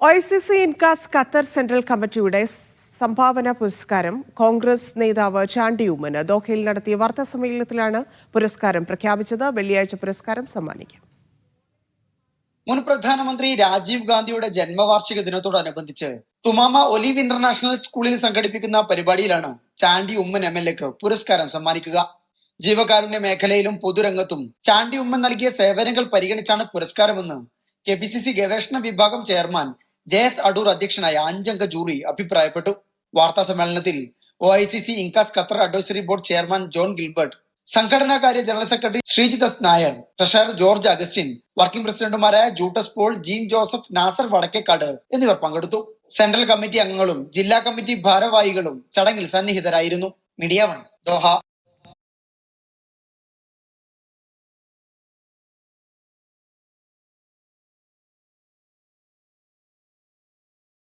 OICC INCAS Qatar central കമ്മിറ്റിയുടെ സംഭാവന പുരസ്കാരം കോൺഗ്രസ് നേതാവ് ചാണ്ടി ഉമ്മന് ദോഹയിൽ നടത്തിയ വാർത്താ സമ്മേളനത്തിലാണ് പുരസ്കാരം പ്രഖ്യാപിച്ചത്. വെള്ളിയാഴ്ച പുരസ്കാരം സമ്മാനിക്കും. മുൻ പ്രധാനമന്ത്രി രാജീവ് ഗാന്ധിയുടെ ജന്മവാർഷിക ദിനത്തോടനുബന്ധിച്ച് തുമാമ ഒലീവ് ഇന്റർനാഷണൽ സ്കൂളിൽ സംഘടിപ്പിക്കുന്ന പരിപാടിയിലാണ് ചാണ്ടി ഉമ്മൻ MLAക്ക് പുരസ്കാരം സമ്മാനിക്കുക. ജീവകാരുണ്യ മേഖലയിലും പൊതുരംഗത്തും ചാണ്ടി ഉമ്മൻ നൽകിയ സേവനങ്ങൾ പരിഗണിച്ചാണ് പുരസ്കാരമെന്ന് KPCC ഗവേഷണ വിഭാഗം ചെയർമാൻ JS അടൂർ അധ്യക്ഷനായ 5-അംഗ ജൂറി അഭിപ്രായപ്പെട്ടു. വാർത്താ സമ്മേളനത്തിൽ OICC Incas Qatar advisory board chairman John Gilbert, സംഘടനാകാര്യ general secretary Sreejith S Nair, treasurer George Augustine, working പ്രസിഡന്റുമാരായ Juttas Paul, Jean Joseph, Nasar Vadakkekad എന്നിവർ പങ്കെടുത്തു. സെൻട്രൽ കമ്മിറ്റി അംഗങ്ങളും ജില്ലാ കമ്മിറ്റി ഭാരവാഹികളും ചടങ്ങിൽ സന്നിഹിതരായിരുന്നു. Media 1 Doha.